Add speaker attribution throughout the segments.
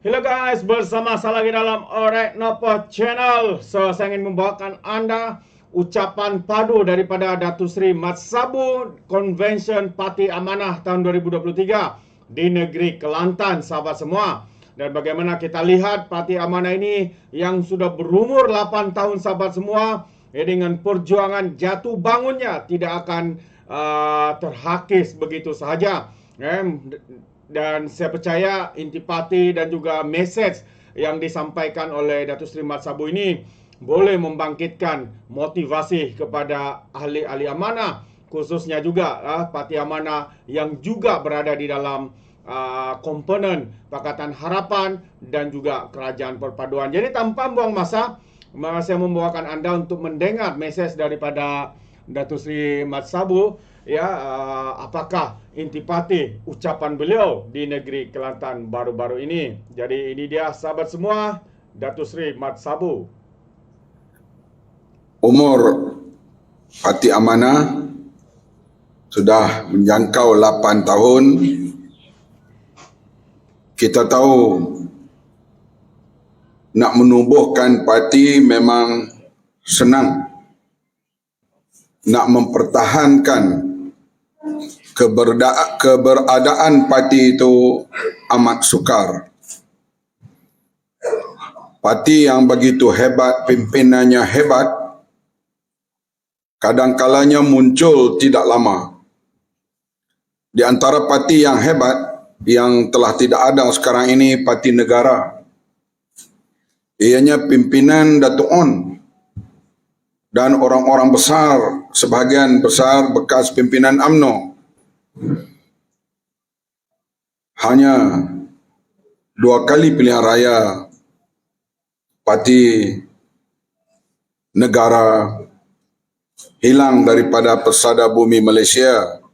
Speaker 1: Hello guys, bersama saya lagi dalam Orek Nopo Channel. Saya ingin membawakan Anda ucapan padu daripada Datuk Seri Mat Sabu Convention Parti Amanah tahun 2023 di negeri Kelantan, sahabat semua. Dan bagaimana kita lihat Parti Amanah ini yang sudah berumur 8 tahun, sahabat semua, dengan perjuangan jatuh bangunnya tidak akan terhakis begitu sahaja. Dan saya percaya intipati dan juga mesej yang disampaikan oleh Datuk Seri Mat Sabu ini boleh membangkitkan motivasi kepada ahli-ahli amanah, khususnya juga Parti Amanah yang juga berada di dalam komponen Pakatan Harapan dan juga Kerajaan Perpaduan. Jadi tanpa buang masa, saya membawakan Anda untuk mendengar mesej daripada Datuk Seri Mat Sabu. Apakah intipati ucapan beliau di negeri Kelantan baru-baru ini. Jadi ini dia, sahabat semua, Datuk Seri Mat Sabu.
Speaker 2: Umur Parti Amanah sudah menjangkau 8 tahun. Kita tahu nak menubuhkan parti memang senang. Nak mempertahankan keberadaan parti itu amat sukar. Parti yang begitu hebat, pimpinannya hebat, kadang-kalanya muncul tidak lama. Di antara parti yang hebat yang telah tidak ada sekarang ini, Parti Negara. Ianya pimpinan Datuk On dan orang-orang besar, sebahagian besar bekas pimpinan UMNO. Hanya 2 kali pilihan raya Parti Negara hilang daripada persada bumi Malaysia.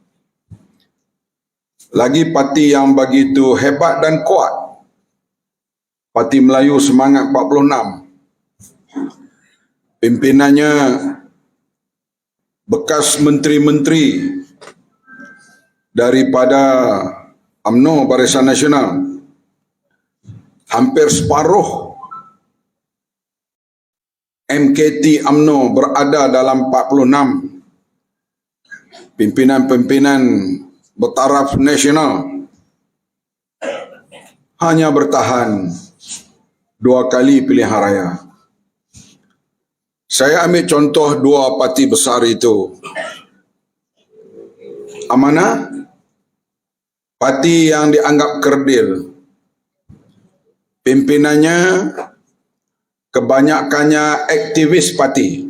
Speaker 2: Lagi parti yang begitu hebat dan kuat, Parti Melayu Semangat 46. Pimpinannya bekas menteri-menteri daripada UMNO Barisan Nasional. Hampir separuh MKT UMNO berada dalam 46. Pimpinan-pimpinan bertaraf nasional hanya bertahan 2 kali pilihan raya. Saya ambil contoh 2 parti besar itu. Amanah, parti yang dianggap kerdil. Pimpinannya kebanyakannya aktivis parti.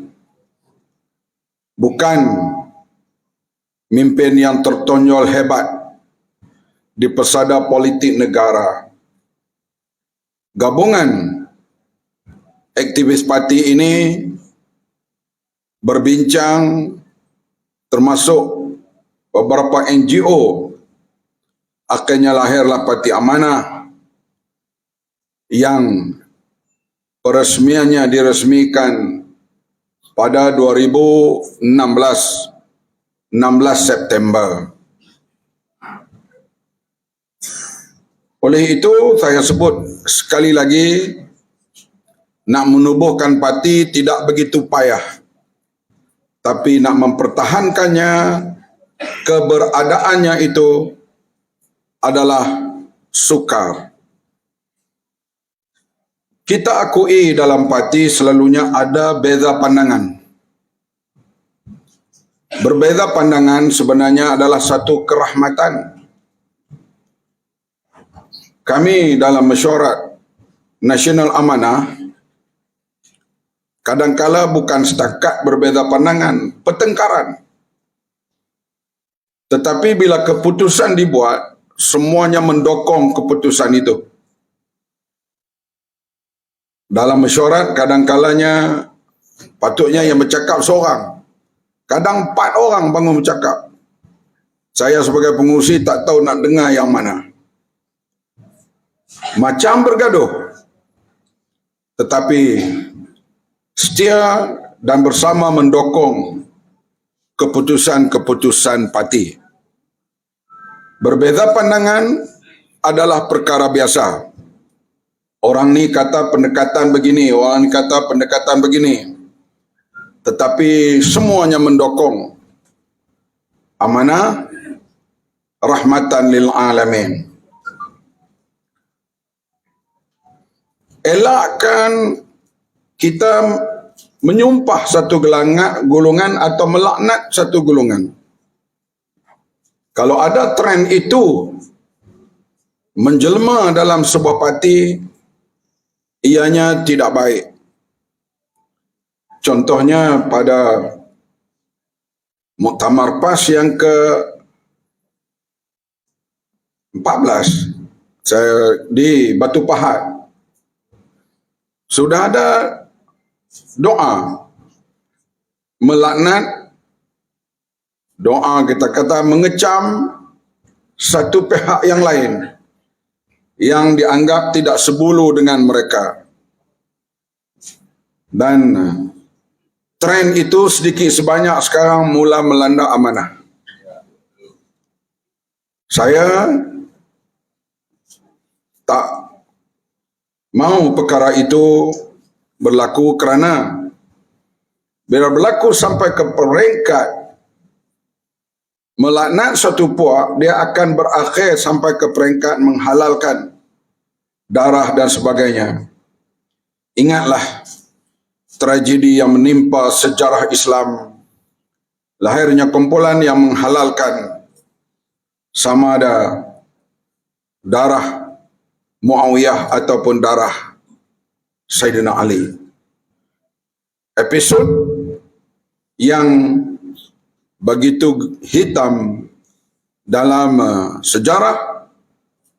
Speaker 2: Bukan mimpin yang tertonjol hebat di persada politik negara. Gabungan aktivis parti ini berbincang, termasuk beberapa NGO. Akhirnya lahirlah Parti Amanah yang peresmiannya diresmikan pada 16 September. Oleh itu saya sebut sekali lagi, nak menubuhkan parti tidak begitu payah. Tapi nak mempertahankannya, keberadaannya itu adalah sukar. Kita akui dalam parti selalunya ada beza pandangan. Berbeza pandangan sebenarnya adalah satu kerahmatan. Kami dalam mesyuarat Nasional Amanah kadangkala bukan setakat berbeza pandangan, pertengkaran. Tetapi bila keputusan dibuat, semuanya mendukung keputusan itu. Dalam mesyuarat kadang-kalanya patutnya yang bercakap seorang. Kadang 4 orang bangun bercakap. Saya sebagai pengurusi tak tahu nak dengar yang mana. Macam bergaduh. Tetapi setia dan bersama mendukung keputusan-keputusan parti. Berbeza pandangan adalah perkara biasa. Orang ni kata pendekatan begini, orang ni kata pendekatan begini. Tetapi semuanya mendukung amanah rahmatan lil alamin. Elakkan kita menyumpah satu golongan atau melaknat satu golongan. Kalau ada tren itu menjelma dalam sebuah parti, ianya tidak baik. Contohnya pada Muktamar PAS yang ke-14 saya di Batu Pahat, sudah ada doa melaknat, doa kita kata mengecam satu pihak yang lain yang dianggap tidak sebulu dengan mereka. Dan tren itu sedikit sebanyak sekarang mula melanda amanah. Saya tak mau perkara itu berlaku kerana bila berlaku sampai ke peringkat melaknat satu puak, dia akan berakhir sampai ke peringkat menghalalkan darah dan sebagainya. Ingatlah tragedi yang menimpa sejarah Islam, lahirnya kumpulan yang menghalalkan sama ada darah Muawiyah ataupun darah Sayyidina Ali. Episod yang begitu hitam dalam sejarah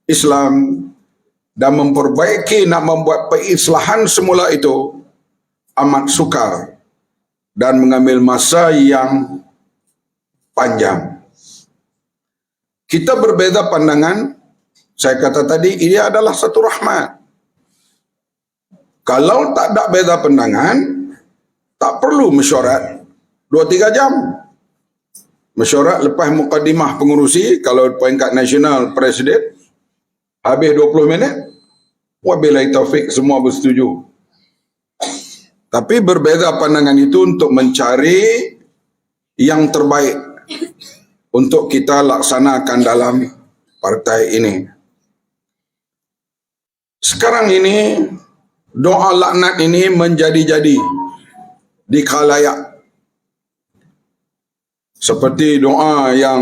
Speaker 2: Islam dan memperbaiki, nak membuat peislahan semula itu amat sukar dan mengambil masa yang panjang. Kita berbeza pandangan, saya kata tadi, ini adalah satu rahmat. Kalau tak ada beza pandangan, tak perlu mesyuarat 2-3 jam. Mesyuarat lepas mukadimah pengurusi, kalau peringkat nasional presiden, habis 20 minit, wabillahi taufik, semua bersetuju. Tapi berbeza pandangan itu untuk mencari yang terbaik untuk kita laksanakan dalam partai ini. Sekarang ini, doa laknat ini menjadi-jadi di khalayak. Seperti doa yang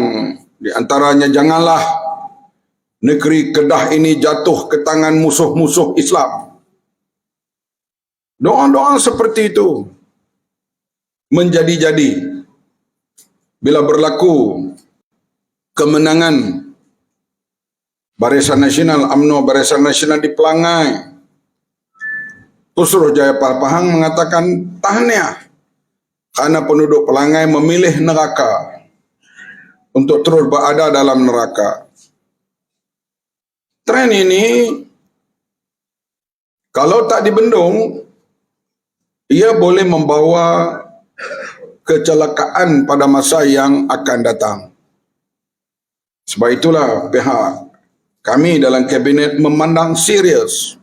Speaker 2: diantaranya, janganlah negeri Kedah ini jatuh ke tangan musuh-musuh Islam. Doa-doa seperti itu menjadi-jadi bila berlaku kemenangan Barisan Nasional UMNO, Barisan Nasional di Pelangai, Pusruhjaya Pahang mengatakan tahniah kerana penduduk Pelangai memilih neraka untuk terus berada dalam neraka. Tren ini kalau tak dibendung, ia boleh membawa kecelakaan pada masa yang akan datang. Sebab itulah pihak kami dalam kabinet memandang serius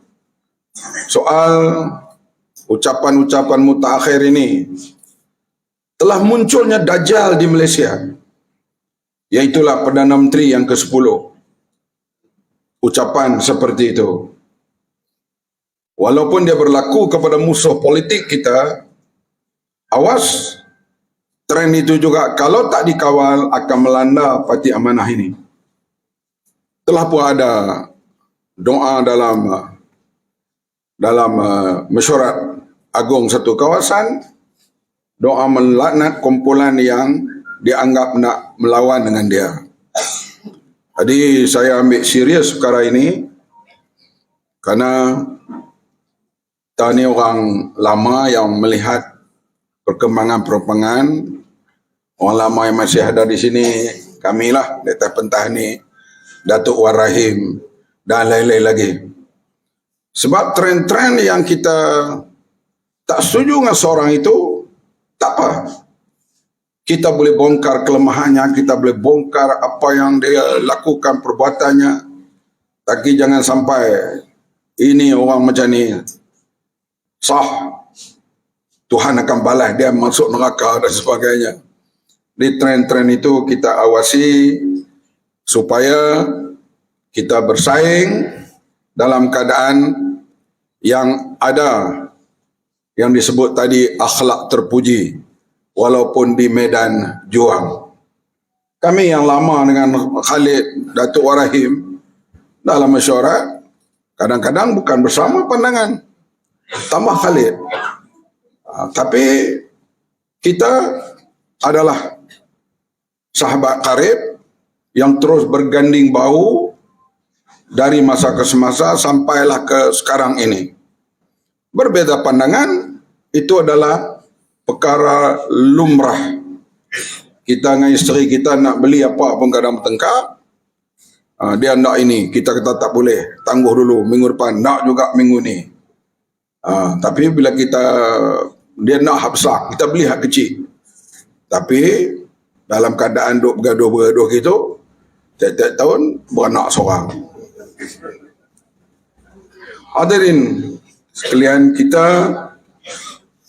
Speaker 2: soal ucapan-ucapan mutakhir ini. Telah munculnya Dajjal di Malaysia, iaitulah Perdana Menteri yang ke-10. Ucapan seperti itu, walaupun dia berlaku kepada musuh politik kita, awas, tren itu juga kalau tak dikawal akan melanda Parti Amanah ini. Telah pun ada doa dalam mesyuarat agung satu kawasan, doa melaknat kumpulan yang dianggap nak melawan dengan dia. Jadi saya ambil serius perkara ini kerana kita ni orang lama yang melihat perkembangan perubahan. Orang lama yang masih ada di sini, kamilah di atas pentas ni, Datuk Wan Rahim dan lain-lain lagi. Sebab tren-tren yang kita tak setuju dengan seorang itu, tak apa. Kita boleh bongkar kelemahannya, kita boleh bongkar apa yang dia lakukan, perbuatannya. Tapi jangan sampai ini orang macam ni sah, Tuhan akan balas dia masuk neraka dan sebagainya. Di tren-tren itu kita awasi supaya kita bersaing dalam keadaan yang ada yang disebut tadi akhlak terpuji walaupun di medan juang. Kami yang lama dengan Khalid Datuk Warahim dalam mesyuarat, kadang-kadang bukan bersama pandangan, tambah Khalid. Tapi kita adalah sahabat karib yang terus berganding bahu dari masa ke semasa sampailah ke sekarang ini. Berbeza pandangan itu adalah perkara lumrah. Kita dengan isteri kita nak beli apa pun kadang bertengkar. Dia nak ini, kita kata tak boleh, tangguh dulu minggu depan, nak juga minggu ni. Tapi bila dia nak hak besar, kita beli hak kecil. Tapi dalam keadaan duk bergaduh-bergaduh gitu, tiap-tiap tahun beranak seorang. Hadirin sekalian, kita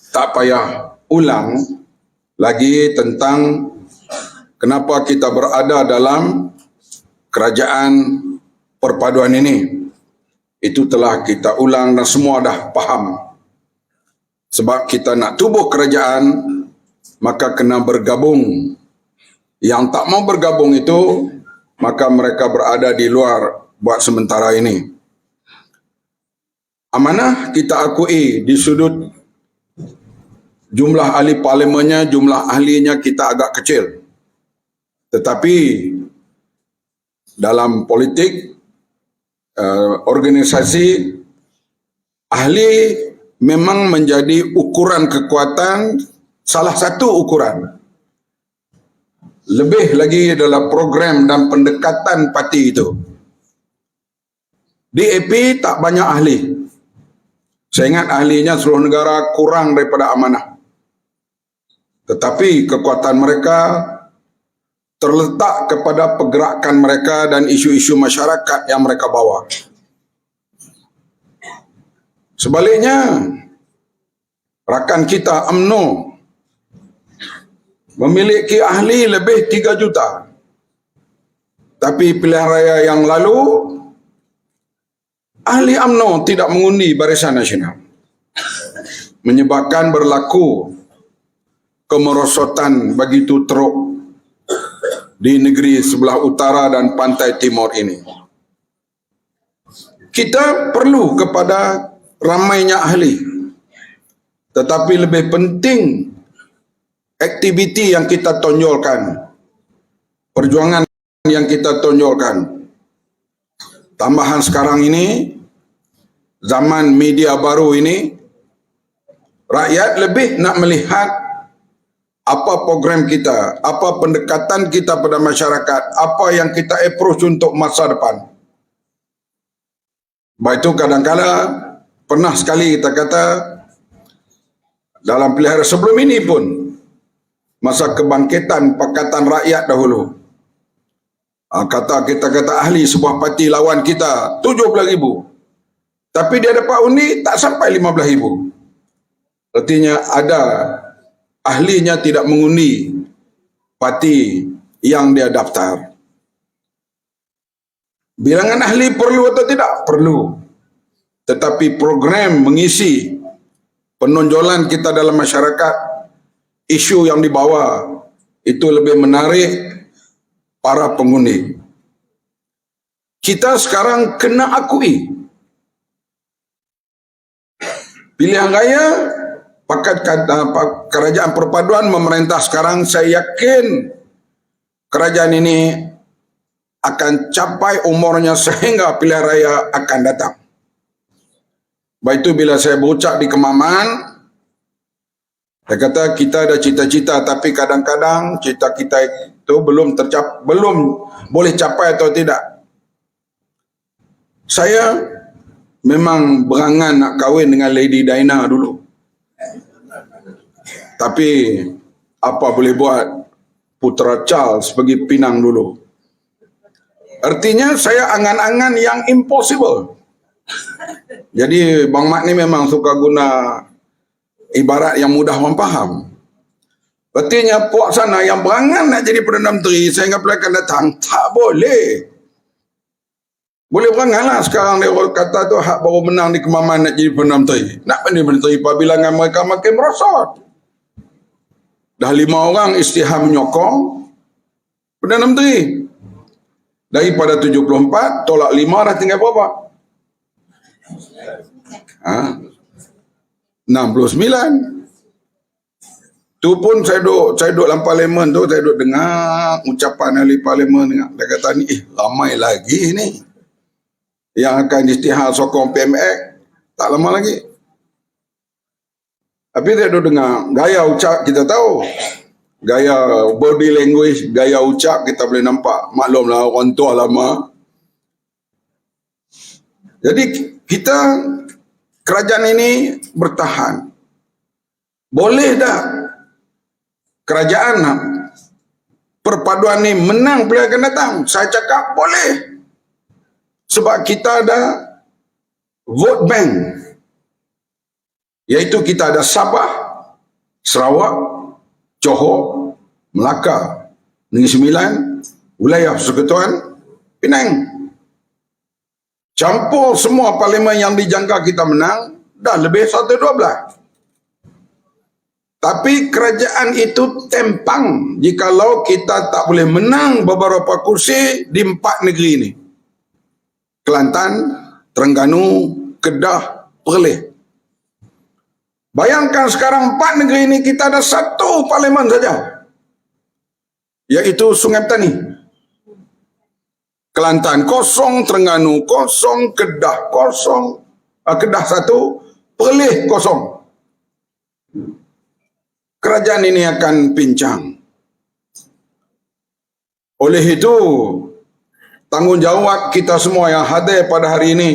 Speaker 2: tak payah ulang lagi tentang kenapa kita berada dalam kerajaan perpaduan ini. Itu telah kita ulang dan semua dah faham. Sebab kita nak tubuh kerajaan, maka kena bergabung. Yang tak mau bergabung itu, maka mereka berada di luar buat sementara ini. Amanah kita akui di sudut jumlah ahli parlimennya, jumlah ahlinya kita agak kecil. Tetapi dalam politik, organisasi, ahli memang menjadi ukuran kekuatan, salah satu ukuran. Lebih lagi adalah program dan pendekatan parti itu. DAP tak banyak ahli. Saya ingat ahlinya seluruh negara kurang daripada amanah. Tetapi kekuatan mereka terletak kepada pergerakan mereka dan isu-isu masyarakat yang mereka bawa. Sebaliknya, rakan kita UMNO memiliki ahli lebih 3 juta. Tapi pilihan raya yang lalu, ahli UMNO tidak mengundi Barisan Nasional. Menyebabkan berlaku kemerosotan begitu teruk di negeri sebelah utara dan pantai timur ini. Kita perlu kepada ramainya ahli. Tetapi lebih penting aktiviti yang kita tonjolkan, perjuangan yang kita tonjolkan. Tambahan sekarang ini, zaman media baru ini, rakyat lebih nak melihat apa program kita, apa pendekatan kita pada masyarakat, apa yang kita approach untuk masa depan. Baik itu kadang-kadang pernah sekali kita kata dalam pilihan sebelum ini pun, masa kebangkitan Pakatan Rakyat dahulu, kita kata ahli sebuah parti lawan kita 17,000, tapi dia dapat undi tak sampai 15,000. Artinya ada ahlinya tidak mengundi parti yang dia daftar. Bilangan ahli perlu atau tidak? Perlu. Tetapi program mengisi penonjolan kita dalam masyarakat, isu yang dibawa itu lebih menarik para pengundi. Kita sekarang kena akui pilihan raya kerajaan perpaduan memerintah sekarang. Saya yakin kerajaan ini akan capai umurnya sehingga pilihan raya akan datang. Baik itu bila saya berucap di Kemaman, saya kata kita ada cita-cita, tapi kadang-kadang cita kita itu belum boleh capai atau tidak. Saya memang berangan nak kahwin dengan Lady Diana dulu. Tapi apa boleh buat, Putera Charles pergi Pinang dulu. Artinya saya angan-angan yang impossible. Jadi Bang Mat ni memang suka guna ibarat yang mudah orang faham. Artinya puak sana yang berangan nak jadi Perdana Menteri sehingga pilihan akan datang, tak boleh. Boleh berangan lah sekarang dia kata tu hak baru menang di Kemaman nak jadi Perdana Menteri. Nak jadi Perdana Menteri bilangan mereka makin merosot. Dah 5 orang Isytihar menyokong Perdana Menteri. Daripada 74, tolak 5 dah tinggal berapa? 69. Tu pun saya duduk dalam parlimen tu, saya duduk dengar ucapan ahli parlimen. Dia kata ni, ramai lagi ni yang akan isytihar sokong PMX. Tak lama lagi. Tapi saya duduk dengar, gaya ucap kita tahu. Gaya body language, gaya ucap kita boleh nampak. Maklumlah orang tua lama. Jadi kita, kerajaan ini bertahan. Boleh dah kerajaan perpaduan ni menang pilihan akan datang? Saya cakap boleh. Sebab kita ada vote bank. Iaitu kita ada Sabah, Sarawak, Johor, Melaka, Negeri Sembilan, Wilayah Persekutuan, Penang. Campur semua parlimen yang dijangka kita menang, dah lebih 112. Tapi kerajaan itu tempang jikalau kita tak boleh menang beberapa kursi di 4 negeri ini. Kelantan, Terengganu, Kedah, Perlis. Bayangkan sekarang 4 negeri ini kita ada 1 parlimen saja. Iaitu Sungai Petani. Kelantan kosong, Terengganu kosong, Kedah kosong, Kedah 1, Perlis kosong. Kerajaan ini akan pincang. Oleh itu, tanggungjawab kita semua yang hadir pada hari ini,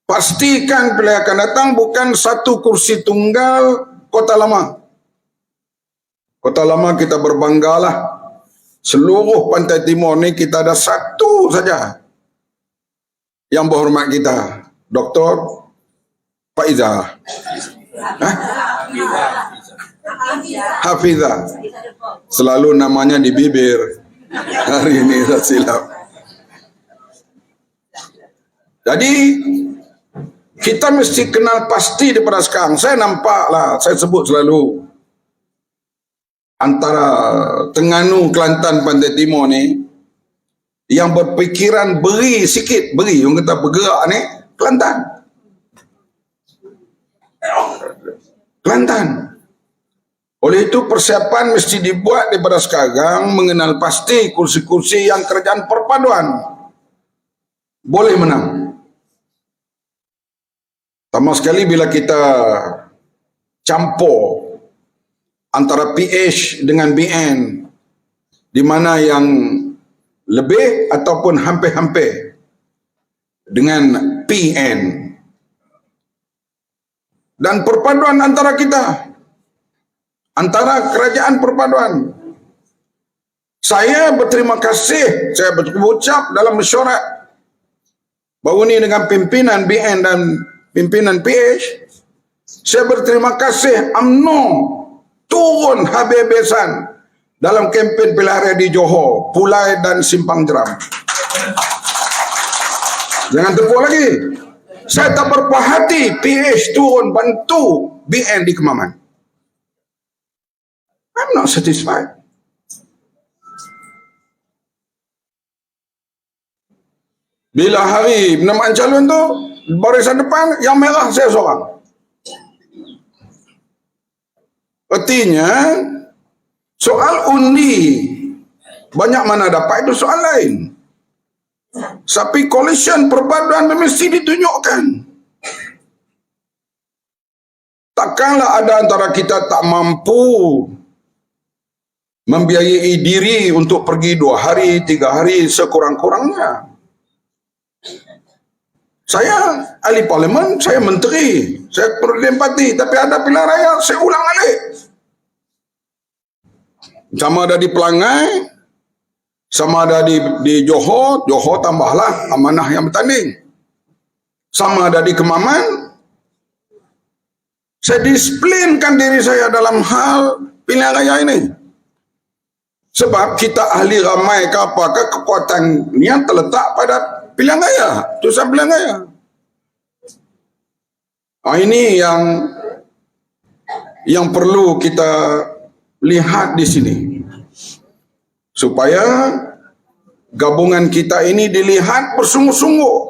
Speaker 2: pastikan pilihan akan datang bukan 1 kursi tunggal Kota Lama. Kota Lama kita berbanggalah. Seluruh Pantai Timur ni kita ada 1 saja yang berhormat kita, Dr. Faizah. Hafizah. Selalu namanya di bibir. Hari ini saya silap. Jadi kita mesti kenal pasti daripada sekarang. Saya nampak lah, saya sebut selalu, antara Terengganu, Kelantan, Pantai Timur ni, yang berfikiran beri sikit, beri, orang kata bergerak ni, Kelantan. Oleh itu persiapan mesti dibuat daripada sekarang, mengenal pasti kursi-kursi yang kerajaan perpaduan boleh menang. Pertama sekali bila kita campur antara PH dengan BN, di mana yang lebih ataupun hampir-hampir dengan PN, dan perpaduan antara kita, antara kerajaan perpaduan. Saya berterima kasih, saya berucap dalam mesyuarat baru ni dengan pimpinan BN dan pimpinan PH, saya berterima kasih UMNO turun habis-habisan dalam kempen pilihan raya di Johor, Pulai dan Simpang Jeram. Jangan tepuk lagi. Saya tak berpuas hati PH turun bantu BN di Kemaman. I'm not satisfied. Bila hari penamaan calon tu, barisan depan yang merah saya seorang. Artinya soal undi banyak mana dapat itu soal lain. Tapi coalition perpaduan mesti ditunjukkan. Takkanlah ada antara kita tak mampu membiayai diri untuk pergi 2 hari, 3 hari sekurang-kurangnya. Saya ahli parlimen, saya menteri, saya Perdana Parti, tapi ada pilihan raya, saya ulang alik. Sama ada di Pelangai, sama ada di Johor, Johor tambahlah amanah yang bertanding. sama ada di Kemaman, saya disiplinkan diri saya dalam hal pilihan raya ini. Sebab kita ahli ramai ke apakah kekuatan yang terletak pada pilihan raya, tulisan pilihan raya. Ini yang perlu kita lihat di sini, supaya gabungan kita ini dilihat bersungguh-sungguh.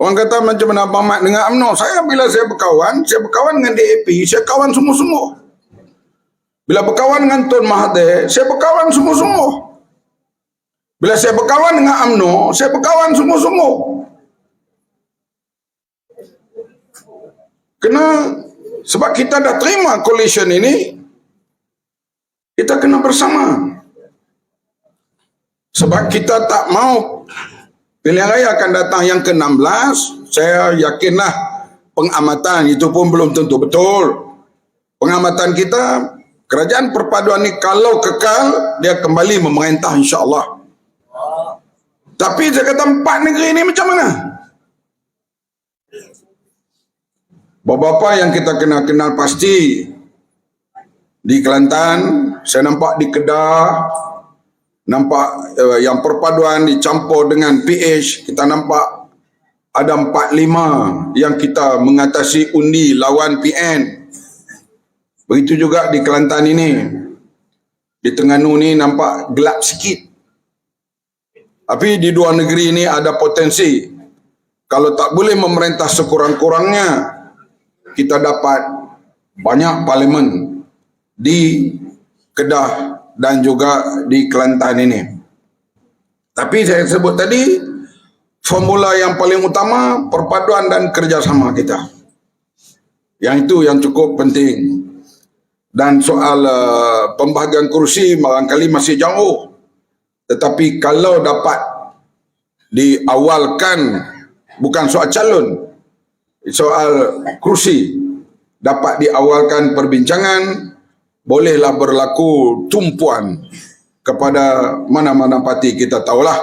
Speaker 2: Orang kata macam mana Abang Mat dengan UMNO. Bila saya berkawan dengan DAP, saya kawan sungguh-sungguh. Bila berkawan dengan Tun Mahathir, saya berkawan sungguh-sungguh. Bila saya berkawan dengan UMNO, saya berkawan sungguh-sungguh. Sebab kita dah terima coalition ini, kita kena bersama. Sebab kita tak mau pilihan raya akan datang yang ke-16, saya yakinlah pengamatan itu pun belum tentu betul. Pengamatan kita, kerajaan perpaduan ini kalau kekal, dia kembali memerintah insya-Allah. Tapi saya kata 4 negeri ini macam mana? Beberapa yang kita kenal pasti di Kelantan, saya nampak di Kedah, nampak yang perpaduan dicampur dengan PH, kita nampak ada 4-5 yang kita mengatasi undi lawan PN. Begitu juga di Kelantan ini. Di Terengganu ni nampak gelap sikit. Tapi di 2 negeri ini ada potensi. Kalau tak boleh memerintah sekurang-kurangnya, kita dapat banyak parlimen di Kedah dan juga di Kelantan ini. Tapi saya sebut tadi, formula yang paling utama perpaduan dan kerjasama kita. Yang itu yang cukup penting. Dan soal pembahagian kursi barangkali masih jauh. Tetapi kalau dapat diawalkan, bukan soal calon, soal kursi, dapat diawalkan perbincangan, bolehlah berlaku tumpuan kepada mana-mana parti. Kita tahulah,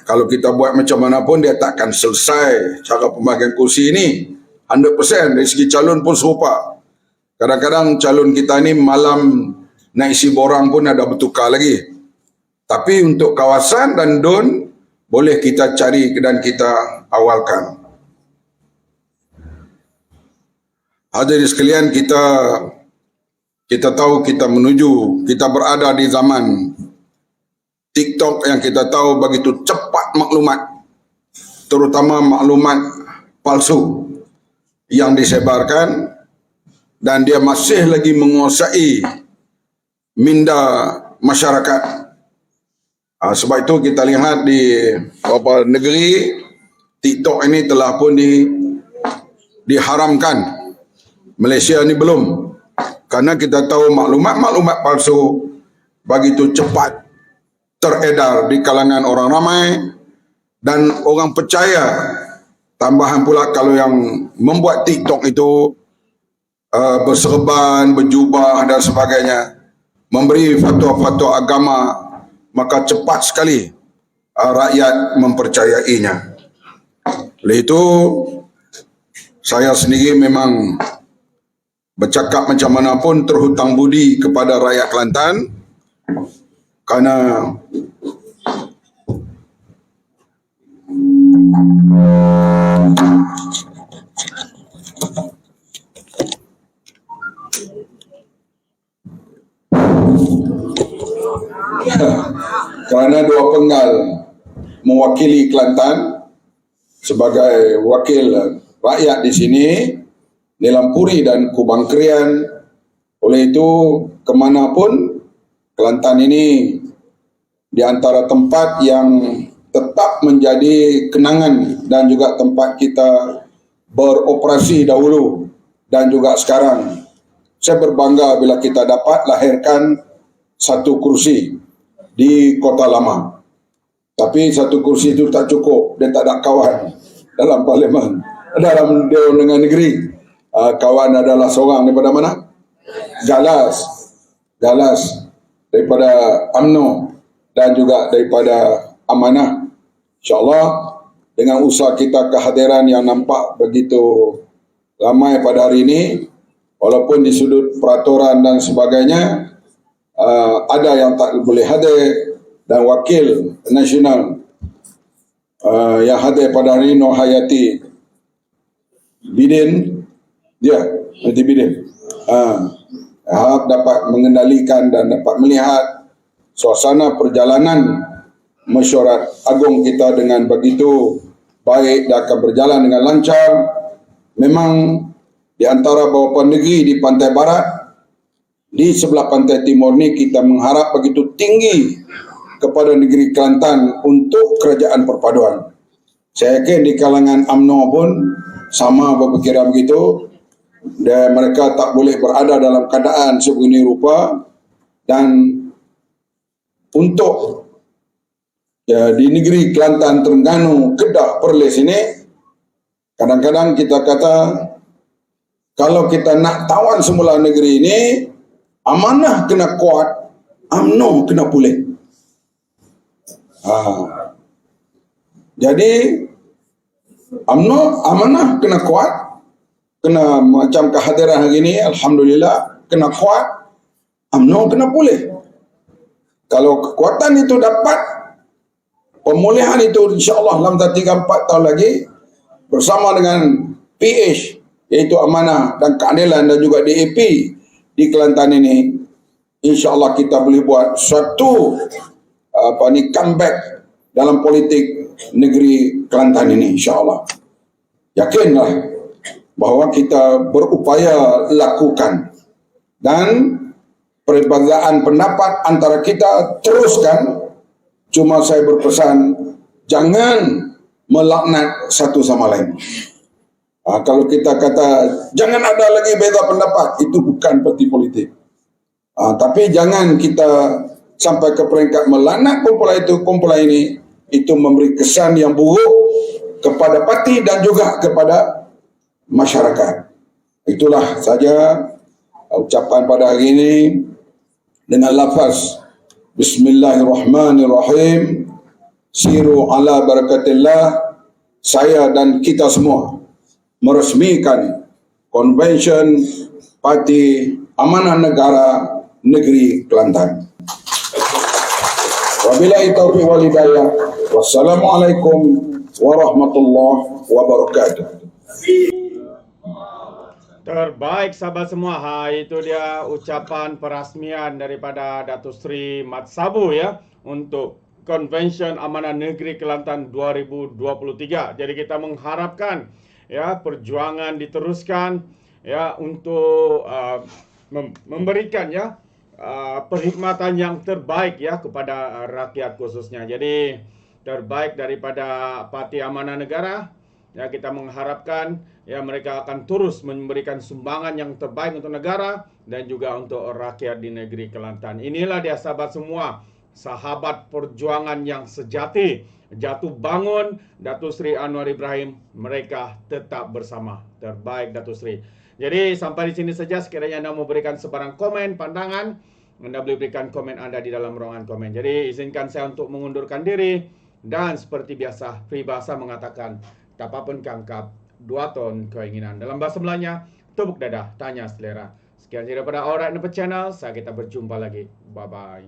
Speaker 2: kalau kita buat macam mana pun, dia tak akan selesai cara pembahagian kursi ini 100%. Dari segi calon pun serupa. Kadang-kadang calon kita ni malam nak isi borang pun ada bertukar lagi. Tapi untuk kawasan dan DUN, boleh kita cari dan kita awalkan. Hadirin sekalian, kita tahu kita berada di zaman TikTok yang kita tahu begitu cepat maklumat, terutama maklumat palsu yang disebarkan, dan dia masih lagi menguasai minda masyarakat. Sebab itu kita lihat di beberapa negeri, TikTok ini telah pun diharamkan. Malaysia ni belum. Karena kita tahu maklumat-maklumat palsu begitu cepat teredar di kalangan orang ramai dan orang percaya. Tambahan pula kalau yang membuat TikTok itu berserban, berjubah dan sebagainya, memberi fatwa-fatwa agama, maka cepat sekali rakyat mempercayainya. Oleh itu, saya sendiri memang bercakap macam mana pun terhutang budi kepada rakyat Kelantan, kerana kerana 2 penggal mewakili Kelantan sebagai wakil rakyat di sini, Nilampuri dan Kubang Krian. Oleh itu, kemanapun, Kelantan ini di antara tempat yang tetap menjadi kenangan dan juga tempat kita beroperasi dahulu dan juga sekarang. Saya berbangga bila kita dapat lahirkan 1 kursi di Kota Lama. Tapi 1 kursi itu tak cukup, dia tak ada kawan dalam parlimen, dalam Dewan Undangan Negeri. Kawan adalah seorang daripada mana? Galas daripada UMNO dan juga daripada Amanah. InsyaAllah dengan usaha kita kehadiran yang nampak begitu ramai pada hari ini, walaupun di sudut peraturan dan sebagainya, ada yang tak boleh hadir, dan wakil nasional yang hadir pada hari ini, Nur Hayati Bidin, Hayati Bidin, harap dapat mengendalikan dan dapat melihat suasana perjalanan mesyuarat agung kita dengan begitu baik dan akan berjalan dengan lancar. Memang di antara beberapa negeri di pantai barat, di sebelah pantai timur ni kita mengharap begitu tinggi kepada negeri Kelantan untuk kerajaan perpaduan. Saya yakin di kalangan UMNO pun sama berfikiran begitu, dan mereka tak boleh berada dalam keadaan sebegini rupa. Dan untuk di negeri Kelantan, Terengganu, Kedah, Perlis ini, kadang-kadang kita kata kalau kita nak tawan semula negeri ini, amanah kena kuat, UMNO kena pulih. Jadi UMNO amanah kena kuat, kena macam kehadiran hari ini, alhamdulillah kena kuat, UMNO kena pulih. Kalau kekuatan itu dapat, pemulihan itu insya-Allah dalam 3-4 tahun lagi bersama dengan PH, iaitu Amanah dan Keadilan, dan juga DAP di Kelantan ini, insya-Allah kita boleh buat suatu comeback dalam politik negeri Kelantan ini, insya-Allah. Yakinlah bahawa kita berupaya lakukan, dan perbezaan pendapat antara kita teruskan. Cuma saya berpesan, jangan melaknat satu sama lain. Kalau kita kata jangan ada lagi beza pendapat, itu bukan parti politik. Tapi jangan kita sampai ke peringkat melaknat kumpulan ini, itu memberi kesan yang buruk kepada parti dan juga kepada masyarakat. Itulah saja ucapan pada hari ini dengan lafaz Bismillahirrahmanirrahim. Siru ala barakatillah. Saya dan kita semua meresmikan Konvensyen Parti Amanah Negara Negeri Kelantan. Wabillahi taufiq wal hidayah. Wassalamualaikum warahmatullahi wabarakatuh.
Speaker 1: Terbaik sahabat semua, itu dia ucapan perasmian daripada Datuk Seri Mat Sabu ya untuk Konvensyen Amanah Negeri Kelantan 2023. Jadi kita mengharapkan ya perjuangan diteruskan ya untuk memberikan ya perkhidmatan yang terbaik ya kepada rakyat khususnya. Jadi terbaik daripada Parti Amanah Negara ya, kita mengharapkan ya mereka akan terus memberikan sumbangan yang terbaik untuk negara dan juga untuk rakyat di negeri Kelantan. Inilah dia sahabat semua, sahabat perjuangan yang sejati. Jatuh bangun Datuk Seri Anwar Ibrahim, mereka tetap bersama. Terbaik Datuk Seri. Jadi sampai di sini saja. Sekiranya anda mau berikan sebarang komen, pandangan, anda boleh berikan komen anda di dalam ruangan komen. Jadi izinkan saya untuk mengundurkan diri. Dan seperti biasa, peribahasa mengatakan, tak apa pun kangkap, 2 ton keinginan. Dalam bahasa Melayunya, tepuk dadah, tanya selera. Sekian daripada Alright Nampak Channel. Kita berjumpa lagi. Bye-bye.